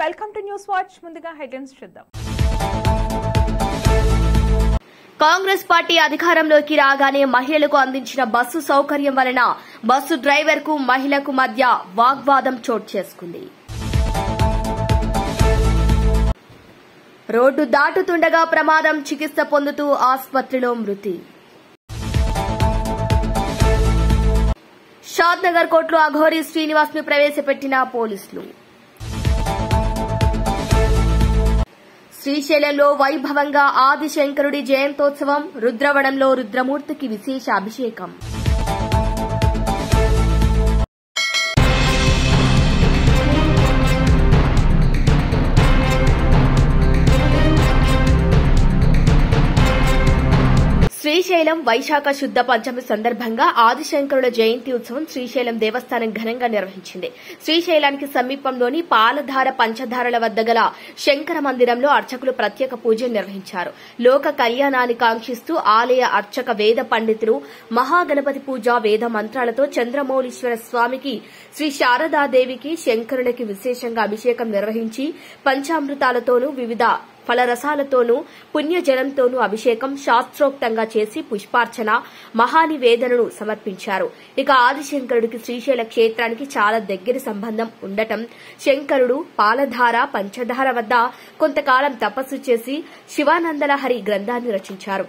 Welcome to news watch. ముందుగా headlines చూద్దాం. Congress party అధికారంలోకి రాగానే మహిళలకు అందించిన బస్సు సౌకర్యం వలన బస్సు డ్రైవర్ కు మహిళకు మధ్య వాగ్వాదం చోటు చేసుకుంది. రోడ్డు దాటుతుండగా ప్రమాదం, చికిత్స పొందుతూ ఆసుపత్రిలో మృతి. షాద్నగర్ కోర్టులో అఘోరీ శ్రీనివాస్ ను ప్రవేశపెట్టిన పోలీసులు. శ్రీశైలంలో వైభవంగా ఆదిశంకరుడి జయంతోత్సవం, రుద్రవనంలో రుద్రమూర్తికి విశేష అభిషేకం. శ్రీశైలం వైశాఖ శుద్ధ పంచమి సందర్భంగా ఆదిశంకరుల జయంతి ఉత్సవం శ్రీశైలం దేవస్థానం ఘనంగా నిర్వహించింది. శ్రీశైలానికి సమీపంలోని పాలధార పంచధారల వద్ద గల శంకర మందిరంలో అర్చకులు ప్రత్యేక పూజలు నిర్వహించారు. లోక కళ్యాణాన్ని కాంక్షిస్తూ ఆలయ అర్చక వేద పండితులు మహాగణపతి పూజ వేద మంత్రాలతో చంద్రమౌళీశ్వర స్వామికి, శ్రీ శారదాదేవికి, శంకరునికి విశేషంగా అభిషేకం నిర్వహించి పంచామృతాలతోనూ వివిధ ఫలరసాలతోనూ పుణ్యజలంతోనూ అభిషేకం శాస్త్రోక్తంగా చేసి పుష్పార్చన, మహానివేదనను సమర్పించారు. ఇక ఆదిశంకరుడికి శ్రీశైల క్షేత్రానికి చాలా దగ్గరి సంబంధం ఉండటం, శంకరుడు పాలధార పంచధార వద్ద కొంతకాలం తపస్సు చేసి శివానందలహరి గ్రంథాన్ని రచించారు.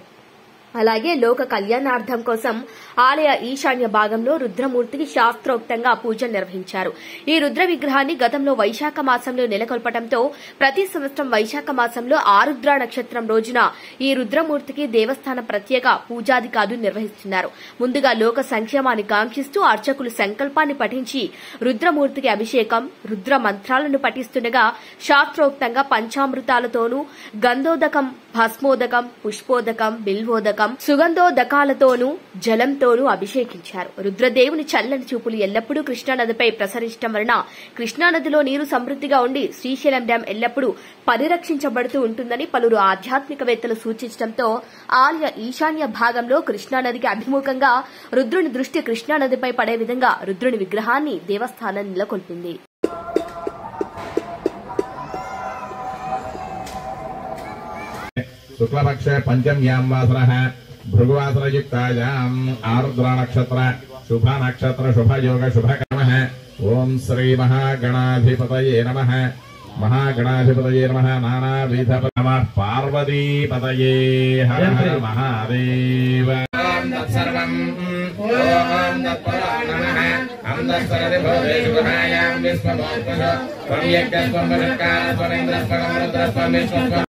అలాగే లోక కళ్యాణార్థం కోసం ఆలయ ఈశాన్య భాగంలో రుద్రమూర్తికి శాస్త్రోక్తంగా పూజలు నిర్వహించారు. ఈ రుద్ర విగ్రహాన్ని గతంలో వైశాఖ మాసంలో నెలకొల్పడంతో ప్రతి సంవత్సరం వైశాఖ మాసంలో ఆరుద్ర నక్షత్రం రోజున ఈ రుద్రమూర్తికి దేవస్థానం ప్రత్యేక పూజాధికారులు నిర్వహిస్తున్నారు. ముందుగా లోక సంక్షేమాన్ని కాంక్షిస్తూ అర్చకులు సంకల్పాన్ని పఠించి రుద్రమూర్తికి అభిషేకం, రుద్ర మంత్రాలను పఠిస్తుండగా శాస్త్రోక్తంగా పంచామృతాలతోనూ గంధోదకం, భస్మోదకం, పుష్పోదకం, బిల్వోదకం, సుగంధోదకాలతోనూ జలంతోనూ అభిషేకించారు. రుద్రదేవుని చల్లని చూపులు ఎల్లప్పుడూ కృష్ణానదిపై ప్రసరించడం వలన కృష్ణానదిలో నీరు సమృద్దిగా ఉండి శ్రీశైలం డ్యాం ఎల్లప్పుడూ పరిరక్షించబడుతూ ఉంటుందని పలువురు ఆధ్యాత్మికవేత్తలు సూచించడంతో ఆలయ ఈశాన్య భాగంలో కృష్ణానదికి అభిముఖంగా రుద్రుని దృష్టి కృష్ణానదిపై పడే విధంగా రుద్రుని విగ్రహాన్ని దేవస్థానం నెలకొల్పింది. శుక్లపక్షే పంచమ్యాం వాసరః భృగువాసరయుక్తాయాం ఆరుద్ర నక్షత్ర శుభ నక్షత్ర శుభయోగ శుభకర్మః. ఓం శ్రీ మహాగణాధిపతయే నమః. మహాగణాధిపతయే నమః. నానావిధ నమః. పార్వతీపతయే హర హర మహాదేవ. సర్వం ఓం తత్పరాణః అందస్వరది భవేషు గుహాయాం విశ్వమోత్పద త్వం యజ్ఞస్వం వరకార స్వరేంద్రస్వం రుద్రస్వం విశ్వస్వం.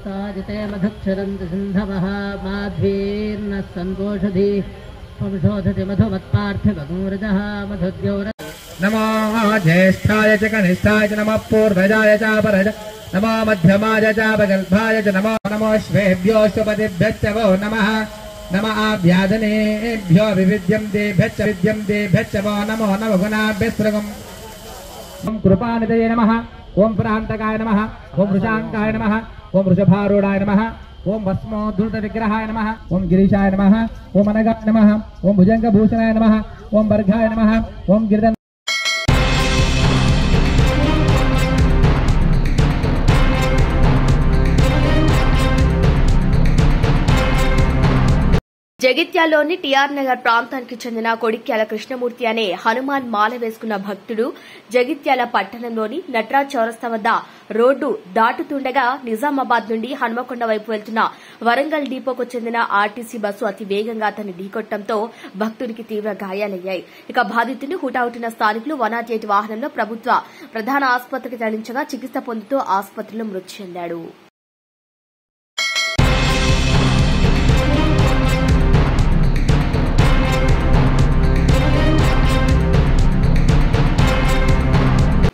उत्ताजिते मधुक्षरन्ति सिन्धवः माध्वीर्नः सन्तोषधि संशोधति मधुमत्पार्थिवगूरजः मधुद्यौर. नमो ज्येष्ठाय च कनिष्ठाय च नमः पूर्वजाय च परज नमो मध्यमाय च अपगल्भाय च नमो नमोऽश्वेभ्यो शुभदिभ्यश्च वो नमः. नमः आभ्यादनेभ्यो विविद्यन्तेभ्यश्च विद्यन्तेभ्यश्च वो नमो नवगुणाभ्यस्त्रगम्. ओं कृपानिधये नमः. ओं प्रान्तकाय नमः. ओं वृषाङ्काय नमः. ओं वृषभारूढाय नमः. ओं भस्मोद्धृतविग्रहाय नमः. ओं गिरीशाय नमः. ओं अनगाय नमः. ओं भुजङ्गभूषणाय नमः. ओं वर्गाय नमः. ओं गिरिधर. జగిత్యాల్లోని టీఆర్ నగర్ ప్రాంతానికి చెందిన కొడిక్యాల కృష్ణమూర్తి అనే హనుమాన్ మాల వేసుకున్న భక్తుడు జగిత్యాల పట్టణంలోని నటరాజ్ చౌరస్తా వద్ద రోడ్డు దాటుతుండగా నిజామాబాద్ నుండి హనుమకొండ వైపు వెళ్తున్న వరంగల్ డిపోకు చెందిన ఆర్టీసీ బస్సు అతి వేగంగా అతన్ని ఢీకొట్టడంతో భక్తుడికి తీవ్ర గాయాలయ్యాయి. ఇక బాధితుడిని హుటాహుటిన స్థానికులు 108 వాహనంలో ప్రభుత్వ ప్రధాన ఆసుపత్రికి తరలించగా చికిత్స పొందుతూ ఆసుపత్రిలో మృతి చెందాడు.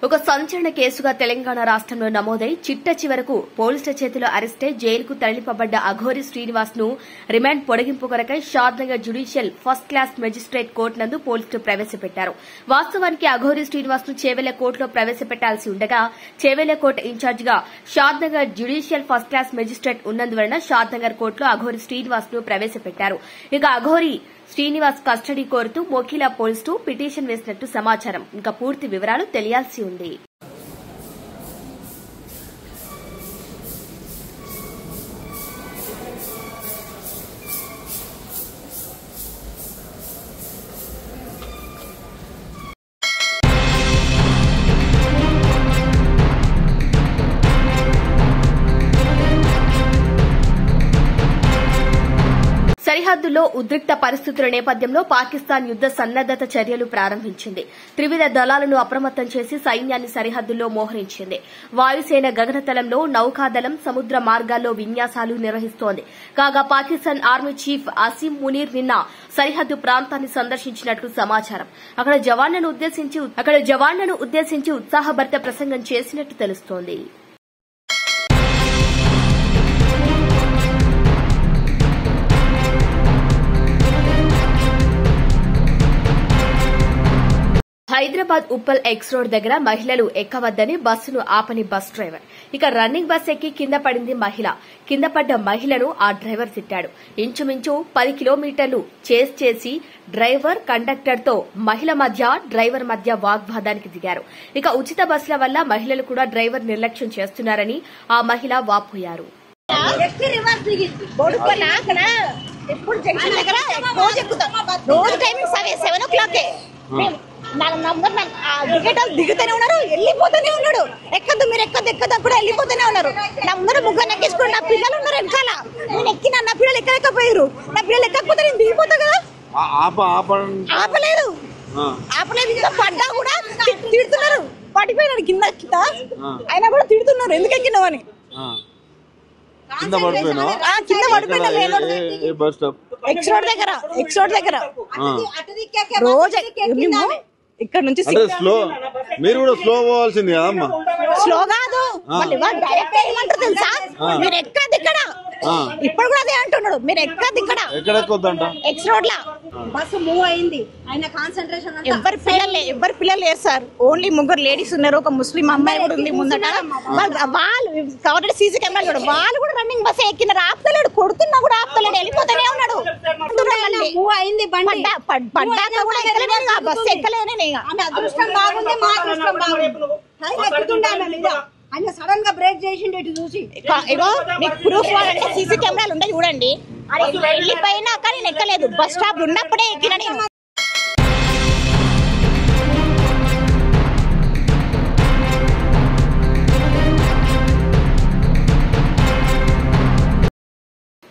ఒక సంచలన సంచలన కేసుగా తెలంగాణ రాష్ట్రంలో నమోదై చిట్ట చివరకు పోలీసుల చేతిలో అరెస్టై జైలుకు తరలింపబడ్డ అఘోరి శ్రీనివాస్ ను రిమాండ్ పొడిగింపు కొరకై Shadnagar judicial first class magistrate court నందు పోలీసులు ప్రవేశపెట్టారు. వాస్తవానికి అఘోరి శ్రీనివాస్ ను చేవెళ్ల కోర్టులో ప్రవేశపెట్టాల్సి ఉండగా చేవెళ్ల కోర్టు ఇన్ఛార్జిగా Shadnagar judicial first class magistrate ఉన్నందువలన షాద్నగర్ కోర్టులో అఘోరి శ్రీనివాస్ ను ప్రవేశపెట్టారు. ఇక అఘోరి శ్రీనివాస్ కస్టడీ కోరుతూ మోకిలా పోలీసులు పిటిషన్ వేసినట్టు సమాచారం. ఇంకా పూర్తి వివరాలు తెలియాల్సి ఉంది. సరిహద్దుల్లో ఉద్రిక్త పరిస్థితుల నేపథ్యంలో పాకిస్తాన్ యుద్ద సన్నద్దత చర్యలు ప్రారంభించింది. త్రివిధ దళాలను అప్రమత్తం చేసి సైన్యాన్ని సరిహద్దుల్లో మోహరించింది. వాయుసేన గగనతలంలో, నౌకాదళం సముద్ర మార్గాల్లో విన్యాసాలు నిర్వహిస్తోంది. కాగా పాకిస్తాన్ ఆర్మీ చీఫ్ అసీం మునీర్ నిన్న సరిహద్దు ప్రాంతాన్ని సందర్శించినట్లు సమాచారం. అక్కడ జవాన్లను ఉద్దేశించి ఉత్సాహభరిత ప్రసంగం చేసినట్టు తెలుస్తోంది. హైదరాబాద్ ఉప్పల్ ఎక్స్ రోడ్ దగ్గర మహిళలు ఎక్కవద్దని బస్సును ఆపని బస్ డ్రైవర్. ఇక రన్నింగ్ బస్ ఎక్కి కింద పడింది మహిళ. కింద పడ్డ మహిళను ఆ డ్రైవర్ తిట్టాడు. ఇంచుమించు 10 కిలోమీటర్లు చేసి డ్రైవర్ కండక్టర్ తో మహిళ మధ్య డ్రైవర్ మధ్య వాగ్వాదానికి దిగారు. ఇక ఉచిత బస్సుల వల్ల మహిళలు కూడా డ్రైవర్ నిర్లక్ష్యం చేస్తున్నారని ఆ మహిళ వాపోయారు. ఎప్పుడు జంక్షన్ దగ్గర రోజు ఎక్కుతాం. రోజు టైమింగ్ 7 o'clock. దిగుతూనే ఉన్నారు, వెళ్ళిపోతూనే ఉన్నాడు. ఎక్కద్దు మీరు ఎక్కద్దు కూడా వెళ్ళిపోతూనే ఉన్నారు. నా ముందర ముగ్గురు ఎక్కేసుకుని నా పిల్లలు ఉన్నారు వెనకాల. నేను ఎక్కినా, నా పిల్లలు ఎక్కలేకపోయారు. నా పిల్లలు ఎక్కకపోతే నేను దిగిపోతా కదా. ఆపలేదు. ఇంకా పడ్డా కూడా తిడుతున్నారు. పడిపోయినాడు కింద అయినా కూడా తిడుతున్నారు ఎందుకు ఎక్కినావు అని. కింద పడిపోయినా ఎక్స్ రోడ్ దగ్గర రోజు ఇక్కడ నుంచి మీరు కూడా స్లో పోవాల్సింది కదమ్మా. స్లో కాదు, డైరెక్ట్ ఏమంటారు తెలుసా, మీరు ఎక్కదు ఇక్కడ. ఇప్పుడు కూడా అదే అంటున్నాడు, మీరు ఎక్కదు ఇక్కడ. ఎక్కడెక్కొద్దంట ఎక్స్ రోడ్ లా బస్సు మూవ్ అయింది. ఆయన కాన్సన్ట్రేషన్ ఎవరి పిల్లలు లేరు సార్. ఓన్లీ ముగ్గురు లేడీస్ ఉన్నారు, ఒక ముస్లిం అమ్మాయి కూడా ఉంది ముందట. వాళ్ళు కవర్ సీసీ కెమెరాలు కూడా వాళ్ళు కూడా రన్నింగ్ బస్ ఎక్కినారు. ఆపుతలేడు, కొడుతున్నా కూడా ఆపుతలేడు, వెళ్ళిపోతూనే ఉన్నాడు. మూవ్ అయింది పడ్డాక కూడా ఎక్కలేదు, ఆ బస్సు ఎక్కలేనే. అదృష్టం బాగుంది, మా అదృష్టం బాగుంది. ఆయన సడన్ గా బ్రేక్ చేసిండు ఇటు చూసి. ఇగో మీకు ప్రూఫ్ అంటే సీసీ కెమెరాలు ఉంటాయి చూడండి. వెళ్ళిపోయినా కానీ నేను ఎక్కలేదు, బస్ స్టాప్ ఉన్నప్పుడే ఎక్కిన నేను.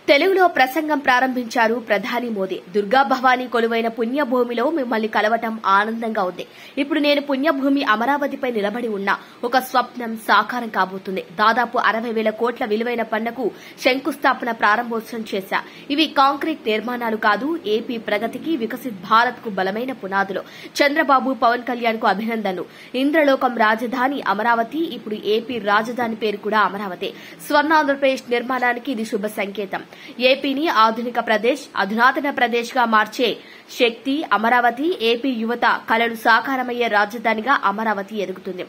తెలుగులో ప్రసంగం ప్రారంభించారు ప్రధాని మోదీ. దుర్గా భవానీ కొలువైన పుణ్యభూమిలో మిమ్మల్ని కలవటం ఆనందంగా ఉంది. ఇప్పుడు నేను పుణ్యభూమి అమరావతిపై నిలబడి ఉన్నా. ఒక స్వప్నం సాకారం కాబోతుంది. దాదాపు 60,000 కోట్ల విలువైన పనులకు శంకుస్థాపన ప్రారంభోత్సవం చేశా. ఇవి కాంక్రీట్ నిర్మాణాలు కాదు, ఏపీ ప్రగతికి, వికసిత్ భారత్ కు బలమైన పునాదులు. చంద్రబాబు, పవన్ కళ్యాణ్ కు అభినందనలు. ఇంద్రలోకం రాజధాని అమరావతి, ఇప్పుడు ఏపీ రాజధాని పేరు కూడా అమరావతి. స్వర్ణాంధ్రప్రదేశ్ నిర్మాణానికి ఇది శుభ సంకేతం. ఏపీని ఆధునిక ప్రదేశ్, అధునాతన ప్రదేశ్ గా మార్చే శక్తి అమరావతి. ఏపీ యువత కలలు సాకారమయ్యే రాజధానిగా అమరావతి ఎదుగుతుంది.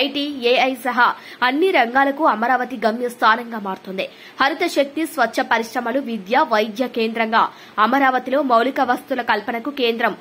ఐటీ, ఏఐ సహా అన్ని రంగాలకు అమరావతి గమ్యస్థానంగా మారుతుంది. హరిత శక్తి, స్వచ్ఛ పరిశ్రమలు, విద్య, వైద్య కేంద్రంగా అమరావతిలో మౌలిక వస్తువుల కల్పనకు కేంద్రం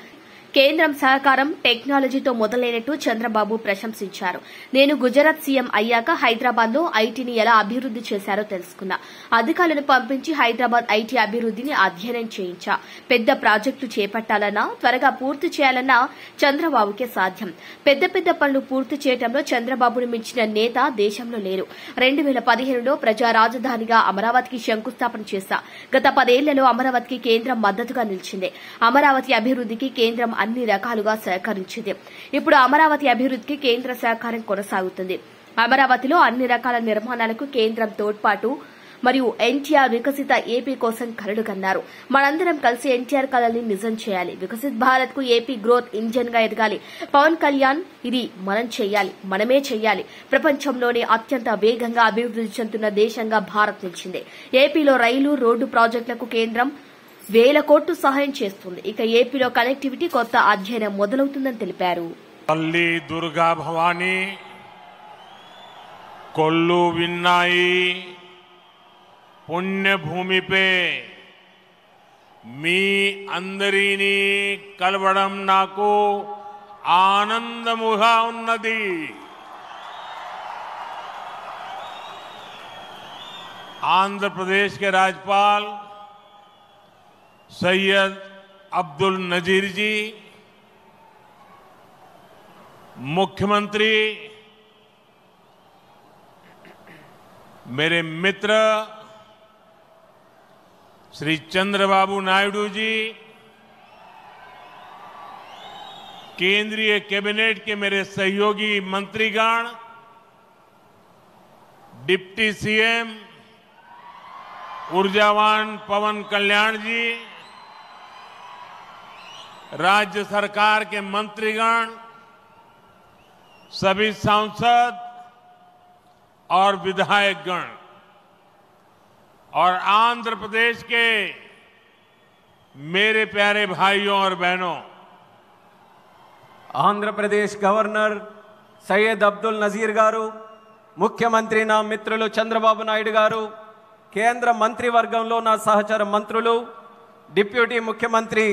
సహకారం, టెక్నాలజీతో మొదలైనట్టు చంద్రబాబు ప్రశంసించారు. నేను గుజరాత్ సీఎం అయ్యాక హైదరాబాద్ లో ఐటీని ఎలా అభివృద్ది చేశారో తెలుసుకున్నా. అధికారులను పంపించి హైదరాబాద్ ఐటీ అభివృద్దిని అధ్యయనం చేయించా. పెద్ద ప్రాజెక్టులు చేపట్టాలన్నా, త్వరగా పూర్తి చేయాలన్నా చంద్రబాబుకే సాధ్యం. పెద్ద పనులు పూర్తి చేయడంలో చంద్రబాబును మించిన నేత దేశంలో లేరు. 2015లో ప్రజా రాజధానిగా అమరావతికి శంకుస్థాపన చేశా. గత 10 ఏళ్లలో అమరావతికి కేంద్రం మద్దతుగా నిలిచింది. అమరావతి అభివృద్దికి కేంద్రం అన్ని రకాలుగా సహకరించింది. ఇప్పుడు అమరావతి అభివృద్దికి కేంద్ర సహకారం కొనసాగుతుంది. అమరావతిలో అన్ని రకాల నిర్మాణాలకు కేంద్రం తోడ్పాటు మరియు ఎన్టీఆర్ వికసిత ఏపీ కోసం కలలు కన్నారు. మనందరం కలిసి ఎన్టీఆర్ కలల్ని నిజం చేయాలి. వికసిత్ భారత్ కు ఏపీ గ్రోత్ ఇంజన్ గా ఎదగాలి. పవన్ కళ్యాణ్ ఇది మనం చేయాలి, మనమే చేయాలి. ప్రపంచంలోనే అత్యంత వేగంగా అభివృద్ధి చెందుతున్న దేశంగా భారత్ నిలిచింది. ఏపీలో రైలు, రోడ్డు ప్రాజెక్టులకు కేంద్రం 1000 కోట్లు సహాయం చేస్తుంది. ఇక ఏపీలో కనెక్టివిటీ కొత్త అధ్యయనం మొదలవుతుందని తెలిపారు. తల్లి దుర్గా భవానీ, కొల్లు విన్నాయి పుణ్యభూమిపై మీ అందరినీ కలవడం నాకు ఆనందముగా ఉన్నది. आंध्र प्रदेश के राज्यपाल सैयद अब्दुल नजीर जी, मुख्यमंत्री मेरे मित्र श्री चंद्रबाबू नायडू जी, केंद्रीय कैबिनेट के मेरे सहयोगी मंत्रीगण, डिप्टी सीएम ऊर्जावान पवन कल्याण जी, राज्य सरकार के मंत्रीगण, सभी सांसद और विधायकगण और आंध्र प्रदेश के मेरे प्यारे भाइयों और बहनों, आंध्र प्रदेश गवर्नर सैयद अब्दुल नजीर गारू, मुख्यमंत्री ना मित्रुलु चंद्रबाबु नायडू गारू, కేంద్ర మంత్రివర్గంలో నా సహచర మంత్రులు, డిప్యూటీ ముఖ్యమంత్రి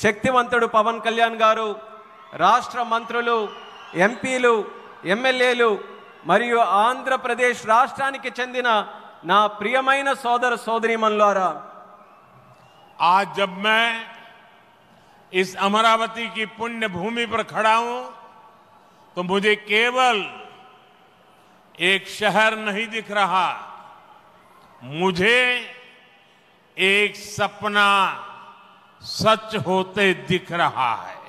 శక్తివంతుడు పవన్ కళ్యాణ్ గారు, రాష్ట్ర మంత్రులు, ఎంపీలు, ఎమ్మెల్యేలు మరియు ఆంధ్రప్రదేశ్ రాష్ట్రానికి చెందిన నా ప్రియమైన సోదర సోదరీమణులారా, आज जब मैं इस अमरावती की पुण्य भूमि पर खड़ा हूं तो मुझे केवल एक शहर नहीं दिख रहा, मुझे एक सपना सच होते दिख रहा है।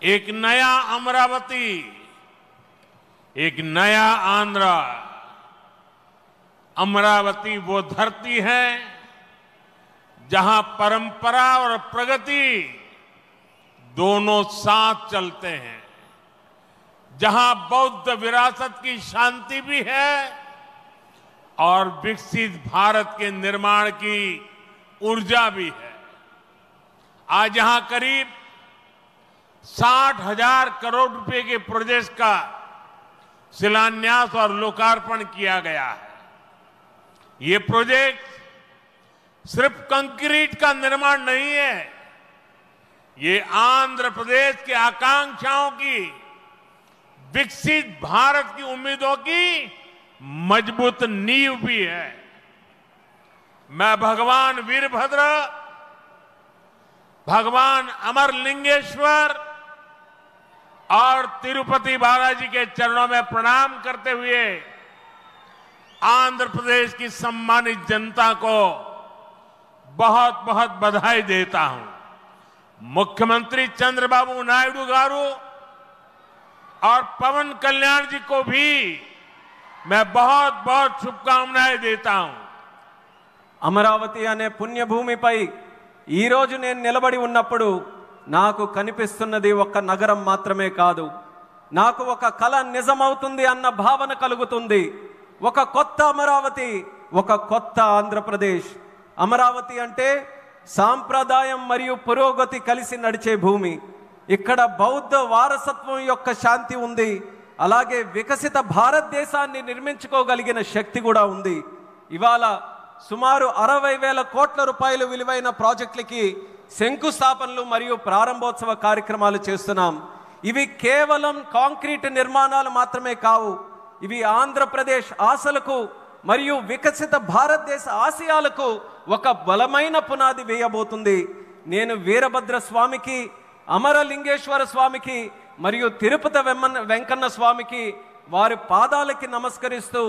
एक नया अमरावती, एक नया आंध्र। अमरावती वो धरती है जहां परंपरा और प्रगति दोनों साथ चलते हैं, जहां बौद्ध विरासत की शांति भी है और विकसित भारत के निर्माण की ऊर्जा भी है। आज यहां करीब 60,000 करोड़ रुपए के प्रोजेक्ट का शिलान्यास और लोकार्पण किया गया है। ये प्रोजेक्ट सिर्फ कंक्रीट का निर्माण नहीं है, ये आंध्र प्रदेश के आकांक्षाओं की, विकसित भारत की उम्मीदों की मजबूत नींव भी है। मैं भगवान वीरभद्र, भगवान अमरलिंगेश्वर और तिरुपति बालाजी के चरणों में प्रणाम करते हुए आंध्र प्रदेश की सम्मानित जनता को बहुत बहुत बधाई देता हूं। मुख्यमंत्री चंद्रबाबू नायडू गारू और पवन कल्याण जी को भी मैं बहुत बहुत शुभकामनाएं देता हूं। అమరావతి అనే పుణ్యభూమిపై ఈ రోజు నేను నిలబడి ఉన్నప్పుడు నాకు కనిపిస్తున్నది ఒక నగరం మాత్రమే కాదు, నాకు ఒక కల నిజమవుతుంది అన్న భావన కలుగుతుంది। ఒక కొత్త అమరావతి, ఒక కొత్త ఆంధ్రప్రదేశ్। అమరావతి అంటే సాంప్రదాయం మరియు పురోగతి కలిసి నడిచే భూమి। ఇక్కడ బౌద్ధ వారసత్వం యొక్క శాంతి ఉంది, అలాగే వికసిత భారతదేశాన్ని నిర్మించుకోగలిగిన శక్తి కూడా ఉంది। ఇవాళ సుమారు 60,000 కోట్ల రూపాయలు విలువైన ప్రాజెక్టులకి శంకుస్థాపనలు మరియు ప్రారంభోత్సవ కార్యక్రమాలు చేస్తున్నాం। ఇవి కేవలం కాంక్రీట్ నిర్మాణాలు మాత్రమే కావు, ఇవి ఆంధ్రప్రదేశ్ ఆశలకు మరియు వికసిత భారతదేశ ఆశయాలకు ఒక బలమైన పునాది వేయబోతుంది। నేను వీరభద్ర స్వామికి, అమరలింగేశ్వర స్వామికి మరియు తిరుపతి వెంకన్న స్వామికి వారి పాదాలకి నమస్కరిస్తూ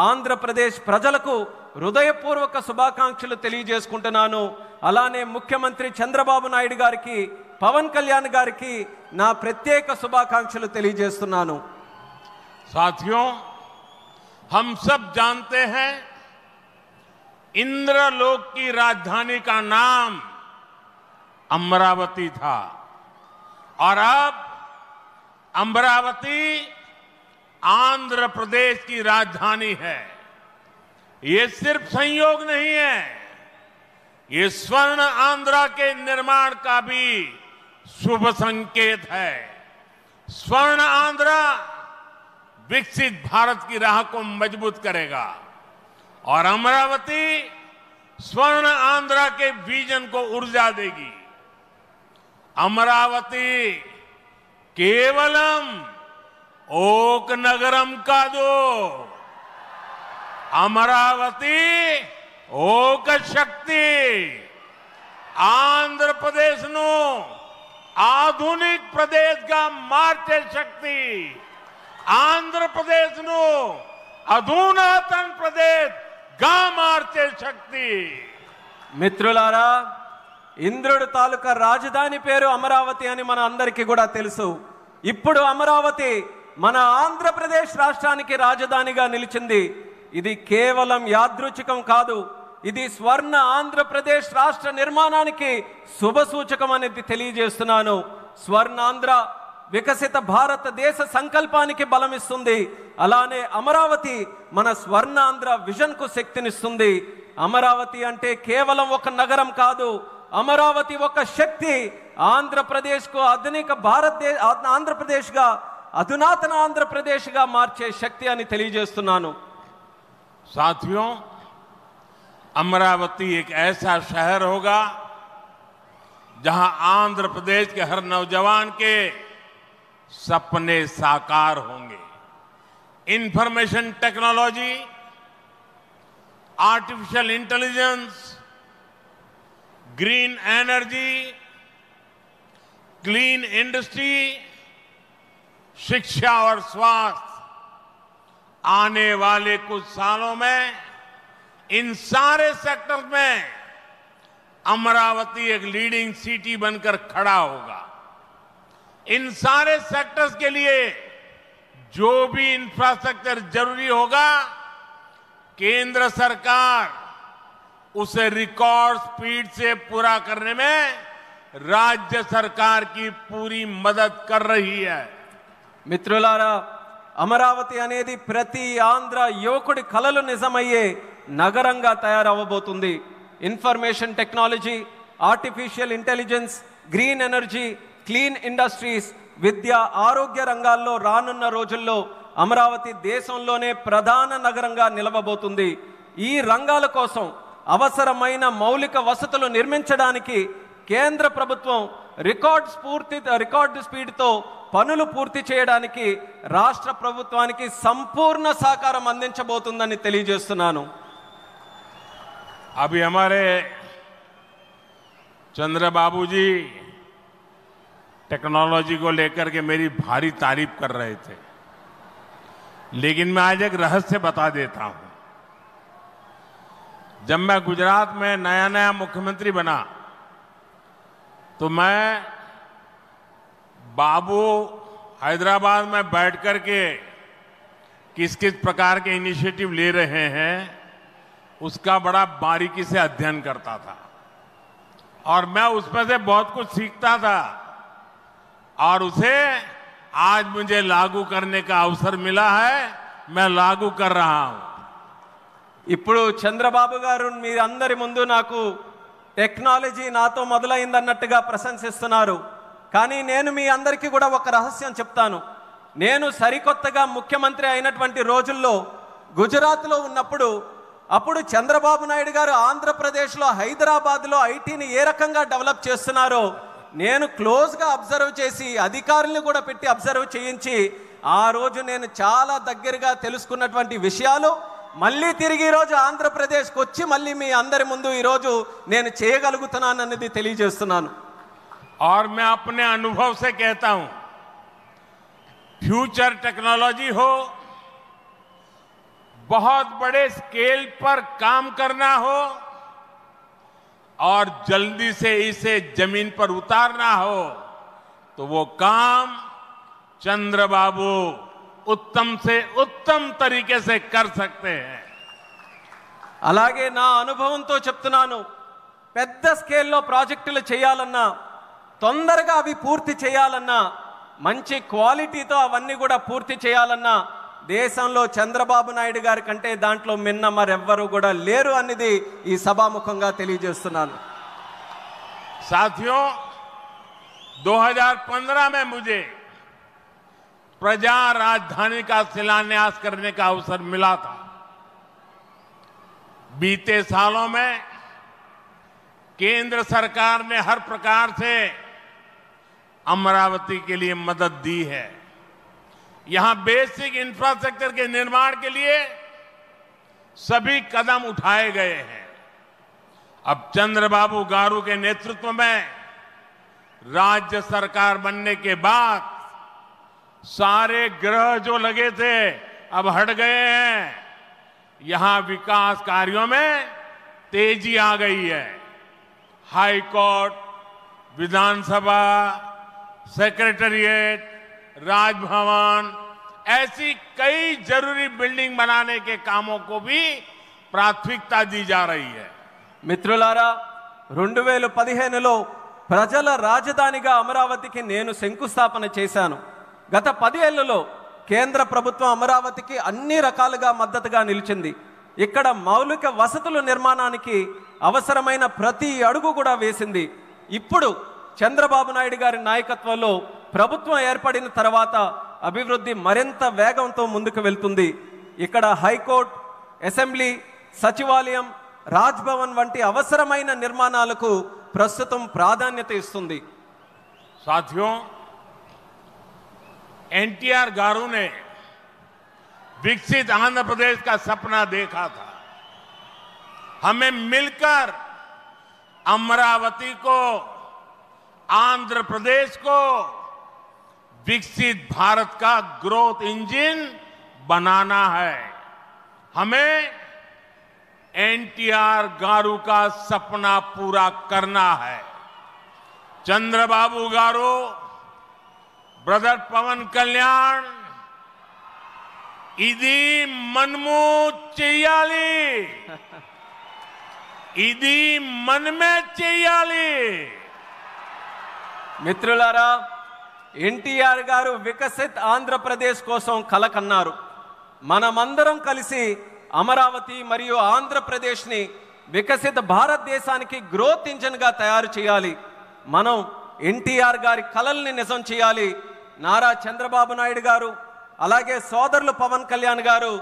ఆంధ్రప్రదేశ్ ప్రజలకు హృదయపూర్వక శుభాకాంక్షలు తెలియజేసుకుంటున్నాను। అలానే ముఖ్యమంత్రి చంద్రబాబు నాయుడు గారికి, పవన్ కళ్యాణ్ గారికి నా ప్రత్యేక శుభాకాంక్షలు తెలియజేస్తున్నాను। साथियों, हम सब जानते हैं इंद्रलोक की राजधानी का नाम अमरावती था और अब अमरावती आंध्र प्रदेश की राजधानी है। ये सिर्फ संयोग नहीं है, ये स्वर्ण आंध्रा के निर्माण का भी शुभ संकेत है। स्वर्ण आंध्रा विकसित भारत की राह को मजबूत करेगा और अमरावती स्वर्ण आंध्रा के विजन को ऊर्जा देगी। अमरावती केवलम ओक नगरम का दो, अमरावती ओक शक्ति आंध्र प्रदेश नो आधुनिक प्रदेश का मार्चे शक्ति आंध्र प्रदेश नो अधुनातन प्रदेश గా మార్చే శక్తి। మిత్రులారా, ఇంద్రుడు తాలూకా రాజధాని పేరు అమరావతి అని మన అందరికీ కూడా తెలుసు। ఇప్పుడు అమరావతి మన ఆంధ్రప్రదేశ్ రాష్ట్రానికి రాజధానిగా నిలిచింది। ఇది కేవలం యాదృచ్ఛికం కాదు, ఇది స్వర్ణ ఆంధ్రప్రదేశ్ రాష్ట్ర నిర్మాణానికి శుభ సూచకం అనేది తెలియజేస్తున్నాను। స్వర్ణాంధ్ర వికసిత భారతదేశ సంకల్పానికి బలమిస్తుంది। అలానే అమరావతి మన స్వర్ణాంధ్ర విజన్ కు శక్తినిస్తుంది। అమరావతి అంటే కేవలం ఒక నగరం కాదు, అమరావతి ఒక శక్తి। ఆంధ్రప్రదేశ్ కు ఆధునిక ఆంధ్రప్రదేశ్ గా అధునాతన ఆంధ్రప్రదేశ్ గా మార్చే శక్తి అని తెలియజేస్తున్నాను। साथियों, अमरावती एक ऐसा शहर होगा जहां आंध्र प्रदेश के हर नौजवान के सपने साकार होंगे। Information technology, artificial intelligence, green energy, clean industry, शिक्षा और स्वास्थ्य, आने वाले कुछ सालों में इन सारे सेक्टर में अमरावती एक लीडिंग सिटी बनकर खड़ा होगा। इन सारे सेक्टर्स के लिए जो भी इंफ्रास्ट्रक्चर जरूरी होगा, केंद्र सरकार उसे रिकॉर्ड स्पीड से पूरा करने में राज्य सरकार की पूरी मदद कर रही है। మిత్రులారా, అమరావతి అనేది ప్రతి ఆంధ్ర యువకుడి కలలు నిజమయ్యే నగరంగా తయారవబోతుంది। Information technology, artificial intelligence, green energy, clean industries, విద్య, ఆరోగ్య రంగాల్లో రానున్న రోజుల్లో అమరావతి దేశంలోనే ప్రధాన నగరంగా నిలవబోతుంది। ఈ రంగాల కోసం అవసరమైన మౌలిక వసతులు నిర్మించడానికి కేంద్ర ప్రభుత్వం రికార్డు స్పీడ్తో పనులు పూర్తి చేయడానికి రాష్ట్ర ప్రభుత్వానికి సంపూర్ణ సహకారం అందించబోతుందని తెలియజేస్తున్నాను। अभी हमारे चंद्रबाबू जी टेक्नोलॉजी को लेकर के मेरी भारी तारीफ कर रहे थे, लेकिन मैं आज एक रहस्य बता देता हूं। जब मैं गुजरात में नया मुख्यमंत्री बना तो मैं बाबू हैदराबाद में बैठ करके किस किस प्रकार के इनिशिएटिव ले रहे हैं उसका बड़ा बारीकी से अध्ययन करता था और मैं उसमें से बहुत कुछ सीखता था और उसे आज मुझे लागू करने का अवसर मिला है। मैं लागू कर रहा हूं। ఇప్పుడు చంద్రబాబు గారు మీ అందరి ముందు నాకు టెక్నాలజీ నాతో మొదలైందన్నట్టుగా ప్రశంసిస్తున్నారు, కానీ నేను మీ అందరికీ కూడా ఒక రహస్యం చెప్తాను। నేను సరికొత్తగా ముఖ్యమంత్రి అయినటువంటి రోజుల్లో గుజరాత్లో ఉన్నప్పుడు అప్పుడు చంద్రబాబు నాయుడు గారు ఆంధ్రప్రదేశ్లో హైదరాబాద్లో ఐటీని ఏ రకంగా డెవలప్ చేస్తున్నారో నేను క్లోజ్గా అబ్జర్వ్ చేసి అధికారులను కూడా పెట్టి అబ్జర్వ్ చేయించి ఆ రోజు నేను చాలా దగ్గరగా తెలుసుకున్నటువంటి విషయాలు మళ్ళీ తిరిగి ఈ రోజు ఆంధ్రప్రదేశ్కి వచ్చి మళ్ళీ మీ అందరి ముందు ఈ రోజు నేను చేయగలుగుతున్నానన్నది తెలియజేస్తున్నాను। और मैं अपने अनुभव से कहता हूं, फ्यूचर टेक्नोलॉजी हो, बहुत बड़े स्केल पर काम करना हो और जल्दी से इसे जमीन पर उतारना हो तो वो काम चंद्रबाबू उत्तम से उत्तम तरीके से कर सकते हैं। అలాగే నా అనుభవంతో చెప్తున్నాను, పెద్ద స్కేల్లో ప్రాజెక్టులు చేయాలన్నా, తొందరగా అవి పూర్తి చేయాలన్నా, మంచి క్వాలిటీతో అవన్నీ కూడా పూర్తి చేయాలన్నా దేశంలో చంద్రబాబు నాయుడు గారి కంటే దాంట్లో మిన్న మరెవ్వరూ కూడా లేరు అనేది ఈ సభాముఖంగా తెలియజేస్తున్నాను. साथियों, 2015 में मुझे प्रजा राजधानी का शिलान्यास करने का अवसर मिला था। बीते सालों में केंद्र सरकार ने हर प्रकार से अमरावती के लिए मदद दी है। यहां बेसिक इंफ्रास्ट्रक्चर के निर्माण के लिए सभी कदम उठाए गए हैं। अब चंद्रबाबू गारू के नेतृत्व में राज्य सरकार बनने के बाद सारे ग्रह जो लगे थे अब हट गए हैं। यहां विकास कार्यों में तेजी आ गई है। हाई कोर्ट, विधानसभा, सेक्रेटेरिएट, राजभवन, ऐसी कई जरूरी बिल्डिंग बनाने के कामों को भी प्राथमिकता दी जा रही है। మిత్రులారా, 2015లో ప్రజల రాజధానిగా అమరావతికి నేను శంకుస్థాపన చేశాను. గత 10 ఏళ్లలో కేంద్ర ప్రభుత్వం అమరావతికి అన్ని రకాలుగా మద్దతుగా నిలిచింది. ఇక్కడ మౌలిక వసతుల నిర్మాణానికి అవసరమైన ప్రతి అడుగు కూడా వేసింది. ఇప్పుడు చంద్రబాబు నాయుడు గారి నాయకత్వంలో ప్రభుత్వం ఏర్పడిన తర్వాత అభివృద్ధి మరింత వేగంతో ముందుకు వెళ్తుంది. ఇక్కడ హైకోర్టు, అసెంబ్లీ, సచివాలయం, రాజ్భవన్ వంటి అవసరమైన నిర్మాణాలకు ప్రస్తుతం ప్రాధాన్యత ఇస్తుంది. साथियों, एनटीआर गारू ने विकसित आंध्र प्रदेश का सपना देखा था। हमें मिलकर अमरावती को, आंध्र प्रदेश को विकसित भारत का ग्रोथ इंजन बनाना है। हमें एनटीआर गारू का सपना पूरा करना है। चंद्रबाबू गारू, ब्रदर पवन कल्याण, इदी मनमू चेयाली, इदी मन में चेयाली। మిత్రులారా, ఎన్టీఆర్ గారు వికసిత్ ఆంధ్రప్రదేశ్ కోసం కలకన్నారు. మనమందరం కలిసి అమరావతి మరియు ఆంధ్రప్రదేశ్ని వికసిత భారతదేశానికి గ్రోత్ ఇంజిన్గా తయారు చేయాలి. మనం ఎన్టీఆర్ గారి కలల్ని నిజం చేయాలి. నారా చంద్రబాబు నాయుడు గారు, అలాగే సోదరులు పవన్ కళ్యాణ్ గారు,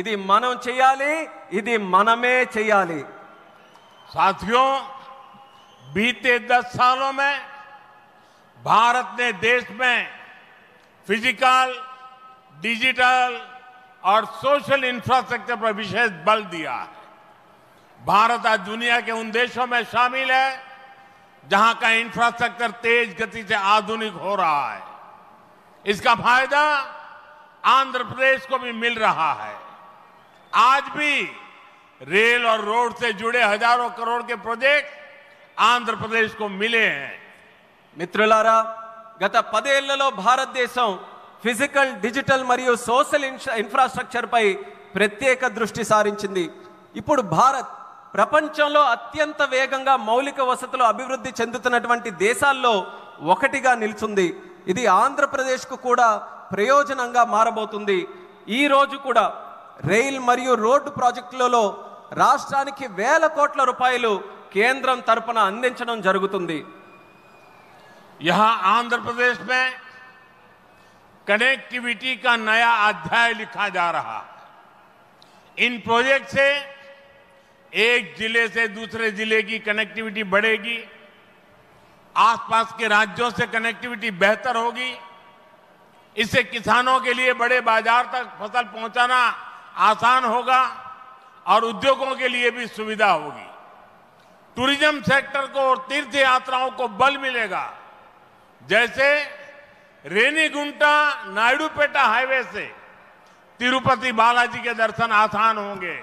ఇది మనం చేయాలి, ఇది మనమే చేయాలి. साथियों, बीते 10 सालों में भारत ने देश में फिजिकल, डिजिटल और सोशल इंफ्रास्ट्रक्चर पर विशेष बल दिया है। भारत आज दुनिया के उन देशों में शामिल है जहां का इंफ्रास्ट्रक्चर तेज गति से आधुनिक हो रहा है। इसका फायदा आंध्र प्रदेश को भी मिल रहा है। आज भी रेल और रोड से जुड़े हजारों करोड़ के प्रोजेक्ट आंध्र प्रदेश को मिले हैं। మిత్రులారా, గత 10 ఏళ్లలో భారతదేశం ఫిజికల్, డిజిటల్ మరియు సోషల్ ఇన్ఫ్రాస్ట్రక్చర్ పై ప్రత్యేక దృష్టి సారించింది. ఇప్పుడు భారత్ ప్రపంచంలో అత్యంత వేగంగా మౌలిక వసతులు అభివృద్ధి చెందుతున్నటువంటి దేశాల్లో ఒకటిగా నిలుచుంది. ఇది ఆంధ్రప్రదేశ్కు కూడా ప్రయోజనంగా మారబోతుంది. ఈ రోజు కూడా రైల్ మరియు రోడ్డు ప్రాజెక్టులలో రాష్ట్రానికి వేల కోట్ల రూపాయలు కేంద్రం తరపున అందించడం జరుగుతుంది. यहां आंध्र प्रदेश में कनेक्टिविटी का नया अध्याय लिखा जा रहा है। इन प्रोजेक्ट से एक जिले से दूसरे जिले की कनेक्टिविटी बढ़ेगी, आसपास के राज्यों से कनेक्टिविटी बेहतर होगी। इससे किसानों के लिए बड़े बाजार तक फसल पहुंचाना आसान होगा और उद्योगों के लिए भी सुविधा होगी। टूरिज्म सेक्टर को और तीर्थ यात्राओं को बल मिलेगा। जैसे रेनीगुंटा नायडूपेटा हाईवे से तिरुपति बालाजी के दर्शन आसान होंगे।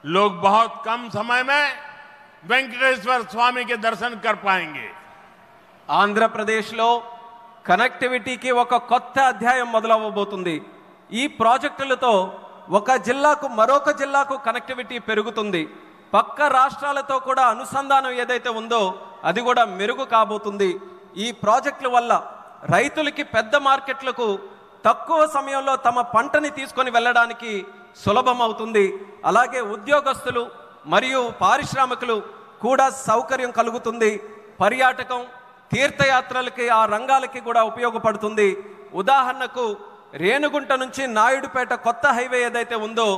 लोग बहुत कम समय में वेंकटेश्वर स्वामी के दर्शन कर पाएंगे। ఆంధ్రప్రదేశ్లో కనెక్టివిటీకి ఒక కొత్త అధ్యాయం మొదలవబోతుంది. ఈ ప్రాజెక్టులతో ఒక జిల్లాకు మరొక జిల్లాకు కనెక్టివిటీ పెరుగుతుంది. పక్క రాష్ట్రాలతో కూడా అనుసంధానం ఏదైతే ఉందో అది కూడా మెరుగు కాబోతుంది. ఈ ప్రాజెక్టుల వల్ల రైతులకి పెద్ద మార్కెట్లకు తక్కువ సమయంలో తమ పంటని తీసుకొని వెళ్ళడానికి సులభం అవుతుంది. అలాగే ఉద్యోగస్తులు మరియు పారిశ్రామికులు కూడా సౌకర్యం కలుగుతుంది. పర్యాటకం, తీర్థయాత్రలకి ఆ రంగాలకి కూడా ఉపయోగపడుతుంది. ఉదాహరణకు రేణుగుంట నుంచి నాయుడుపేట కొత్త హైవే ఏదైతే ఉందో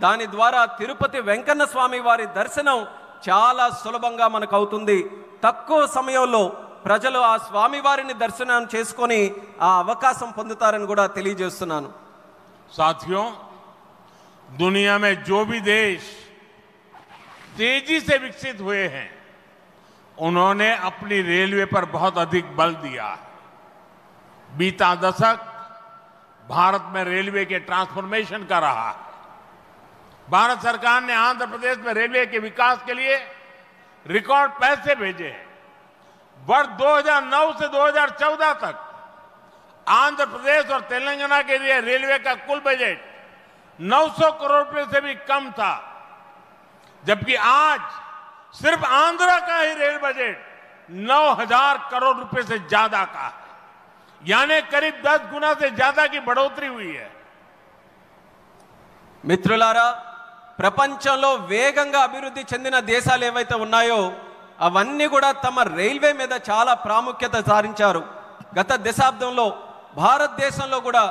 దాని ద్వారా తిరుపతి వెంకన్న స్వామి వారి దర్శనం చాలా సులభంగా మనకు అవుతుంది. తక్కువ సమయంలో ప్రజలు ఆ స్వామివారిని దర్శనం చేసుకొని ఆ అవకాశం పొందుతారని కూడా తెలియజేస్తున్నాను. साथियों, दुनिया में जो भी देश तेजी से विकसित हुए हैं उन्होंने अपनी रेलवे पर बहुत अधिक बल दिया है. बीता दशक भारत में रेलवे के ट्रांसफॉर्मेशन का रहा है. भारत सरकार ने आंध्र प्रदेश में रेलवे के विकास के लिए रिकॉर्ड पैसे भेजे हैं. वर्ष 2009 से 2014 तक आंध्र प्रदेश और तेलंगाना के लिए रेलवे का कुल बजट 900 करोड़ रुपए से भी कम था, जबकि आज सिर्फ आंध्र का ही रेल बजट 9000 करोड़ रुपए से ज्यादा का है. यानी करीब 10 गुना से ज्यादा की बढ़ोतरी हुई है. మిత్రులారా, ప్రపంచంలో వేగంగా అభివృద్ధి చెందిన దేశాలు ఏవైతే ఉన్నాయో అవన్నీ కూడా తమ రైల్వే మీద చాలా ప్రాముఖ్యత సారించారు. గత దశాబ్దంలో భారతదేశంలో కూడా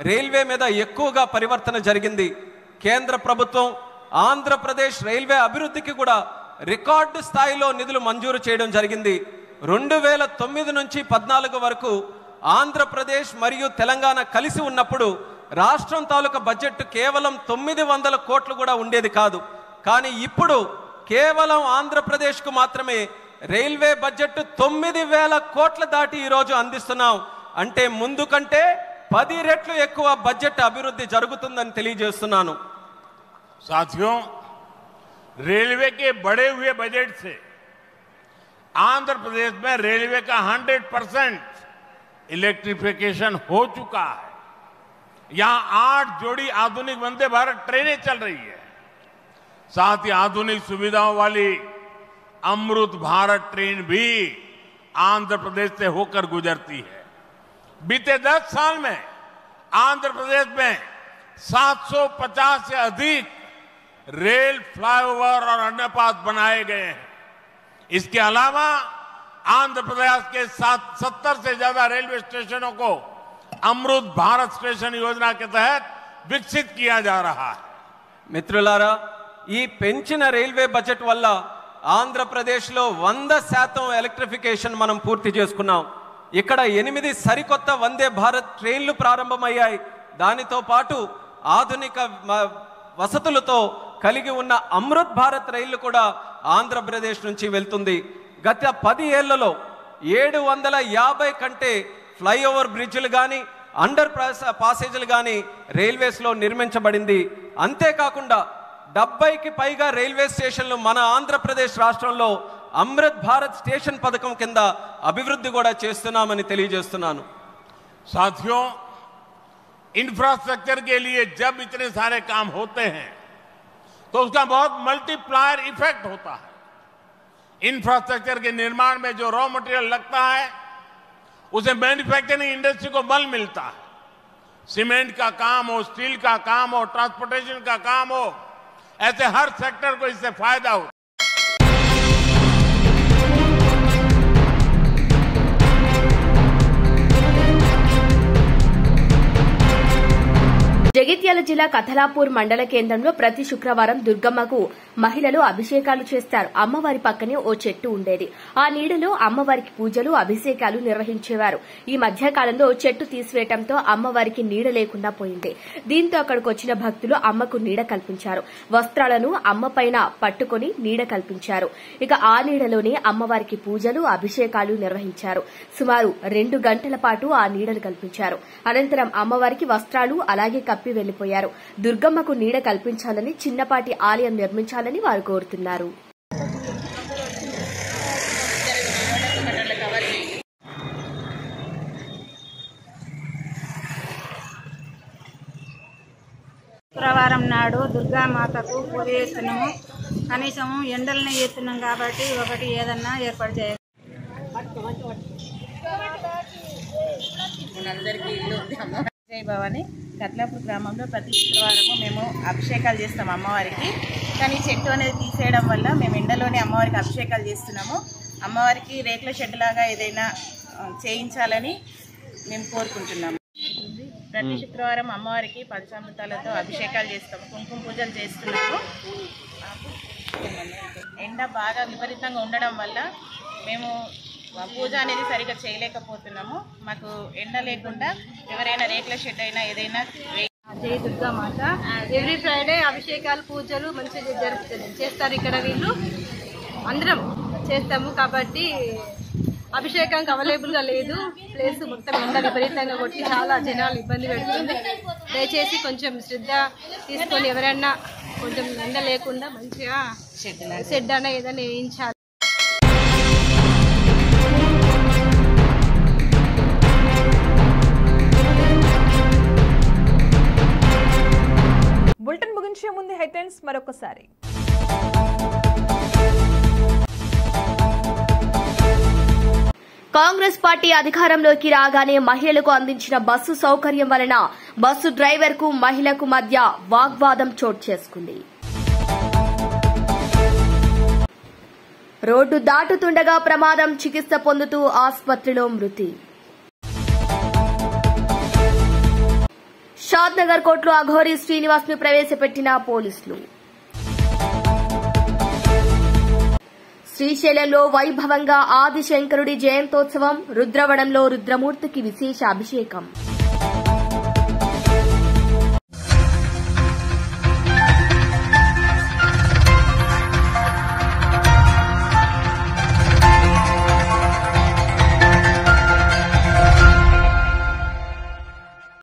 రైల్వే మీద ఎక్కువగా పరివర్తన జరిగింది. కేంద్ర ప్రభుత్వం ఆంధ్రప్రదేశ్ రైల్వే అభివృద్ధికి కూడా రికార్డు స్థాయిలో నిధులు మంజూరు చేయడం జరిగింది. 2009 నుంచి 14 వరకు ఆంధ్రప్రదేశ్ మరియు తెలంగాణ కలిసి ఉన్నప్పుడు రాష్ట్రం తాలూకా బడ్జెట్ కేవలం 900 కోట్లు కూడా ఉండేది కాదు. కానీ ఇప్పుడు కేవలం ఆంధ్రప్రదేశ్కు మాత్రమే రైల్వే బడ్జెట్ 9000 కోట్ల దాటి ఈరోజు అందిస్తున్నాం. అంటే ముందు కంటే 10 రెట్లు ఎక్కువ బడ్జెట్ అభివృద్ధి జరుగుతుందని తెలియజేస్తున్నాను. साथियों, रेलवे के बढ़े हुए बजट से आंध्र प्रदेश में रेलवे का 100% इलेक्ट्रिफिकेशन हो चुका है. यहां 8 जोड़ी आधुनिक वंदे भारत ट्रेनें चल रही है. साथ ही आधुनिक सुविधाओं वाली अमृत भारत ट्रेन भी आंध्र प्रदेश से होकर गुजरती है. बीते 10 साल में आंध्र प्रदेश में 750 से अधिक रेल फ्लाईओवर और अंडरपास बनाए गए हैं. इसके अलावा आंध्र प्रदेश के 70 से ज्यादा रेलवे स्टेशनों को अमृत भारत स्टेशन योजना के तहत विकसित किया जा रहा है. మిత్రులారా, ఈ పెంచిన రైల్వే బడ్జెట్ వల్ల ఆంధ్రప్రదేశ్లో 100% ఎలక్ట్రిఫికేషన్ మనం పూర్తి చేసుకున్నాం. ఇక్కడ 8 సరికొత్త వందే భారత్ ట్రైన్లు ప్రారంభమయ్యాయి. దానితో పాటు ఆధునిక వసతులతో కలిగి ఉన్న అమృత్ భారత్ రైళ్లు కూడా ఆంధ్రప్రదేశ్ నుంచి వెళ్తుంది. గత 10 ఏళ్లలో 750 కంటే ఫ్లైఓవర్ బ్రిడ్జ్లు కానీ అండర్ పాసేజీలు కానీ రైల్వేస్లో నిర్మించబడింది. అంతేకాకుండా 70కి పైగా రైల్వే స్టేషన్లు మన ఆంధ్రప్రదేశ్ రాష్ట్రంలో అమృత్ భారత్ స్టేషన్ పథకం కింద అభివృద్ధి కూడా చేస్తున్నామని తెలియజేస్తున్నాను. साथियों, इंफ्रास्ट्रक्चर के लिए जब इतने सारे काम होते हैं तो उसका बहुत मल्टीप्लायर इफेक्ट होता है. इंफ्रास्ट्रक्चर के निर्माण में जो रॉ मटेरियल लगता है उसे मैन्युफैक्चरिंग इंडस्ट्री को बल मिलता है. सीमेंट का काम हो, स्टील का काम हो, ट्रांसपोर्टेशन का काम हो, ऐसे हर सेक्टर को इससे फायदा हो. జగిత్యాల జిల్లా కథలాపూర్ మండల కేంద్రంలో ప్రతి శుక్రవారం దుర్గమ్మకు మహిళలు అభిషేకాలు చేస్తారు. అమ్మవారి పక్కనే ఓ చెట్టు ఉండేది. ఆ నీడలో అమ్మవారికి పూజలు, అభిషేకాలు నిర్వహించేవారు. ఈ మధ్యకాలంలో చెట్టు తీసివేయడంతో అమ్మవారికి నీడ లేకుండా పోయింది. దీంతో అక్కడికి వచ్చిన భక్తులు అమ్మకు నీడ కల్పించారు. వస్త్రాలను అమ్మ పైన పట్టుకుని నీడ కల్పించారు. ఇక ఆ నీడలోనే అమ్మవారికి పూజలు, అభిషేకాలు నిర్వహించారు. సుమారు 2 గంటల పాటు ఆ నీడను కల్పించారు. అనంతరం అమ్మవారికి వస్త్రాలు అలాగే కప్పి వెళ్లిపోయారు. దుర్గమ్మకు నీడ కల్పించాలని, చిన్నపాటి ఆలయం నిర్మించాలని వారు కోరుతున్నారు. శుక్రవారం నాడు దుర్గామాతకు పూజ చేస్తున్నాము. కనీసం ఎండలనే చేస్తున్నాం కాబట్టి ఒకటి ఏదన్నా ఏర్పాటు చేయాలి. మనందరికీ ఇల్లు ఉంది. జై భవాని కట్లాపూర్ గ్రామంలో ప్రతి శుక్రవారము మేము అభిషేకాలు చేస్తాం అమ్మవారికి. కానీ చెట్టు అనేది తీసేయడం వల్ల మేము ఎండలోనే అమ్మవారికి అభిషేకాలు చేస్తున్నాము. అమ్మవారికి రేకుల షెడ్ లాగా ఏదైనా చేయించాలని మేము కోరుకుంటున్నాము. ప్రతి శుక్రవారం అమ్మవారికి పంచామృతాలతో అభిషేకాలు చేస్తాము, కుంకుమ పూజలు చేస్తున్నాము. ఎండ బాగా విపరీతంగా ఉండడం వల్ల మేము పూజ అనేది సరిగ్గా చేయలేకపోతున్నాము. మాకు ఎండ లేకుండా ఎవరైనా రేకుల షెడ్ అయినా ఏదైనా. జై దుర్గామాత. ఎవ్రీ ఫ్రైడే అభిషేకాలు పూజలు మంచిగా చేస్తారు ఇక్కడ. వీళ్ళు అందరం చేస్తాము కాబట్టి అభిషేకానికి అవైలబుల్గా లేదు. ప్లేస్ మొత్తం ఎండ విపరీతంగా కొట్టి చాలా జనాలు ఇబ్బంది పెడుతుంది. దయచేసి కొంచెం శ్రద్ధ తీసుకొని ఎవరైనా కొంచెం ఎండ లేకుండా మంచిగా షెడ్ అన్న ఏదైనా వేయించాలి. బులెటిన్ ముగించే ముందు హెడ్లైన్స్ మరొకసారి. కాంగ్రెస్ పార్టీ అధికారంలోకి రాగానే మహిళలకు అందించిన బస్సు సౌకర్యం వలన బస్సు డ్రైవర్ కు మహిళకు మధ్య వాగ్వాదం చోటు చేసుకుంది. రోడ్డు దాటుతుండగా ప్రమాదం, చికిత్స పొందుతూ ఆసుపత్రిలో మృతి. షాద్నగర్ కోర్టులో అఘోరీ శ్రీనివాస్ ను ప్రవేశపెట్టిన పోలీసులు. శ్రీశైలంలో వైభవంగా ఆదిశంకరుడి జయంతోత్సవం, రుద్రవడంలో రుద్రమూర్తికి విశేష అభిషేకం.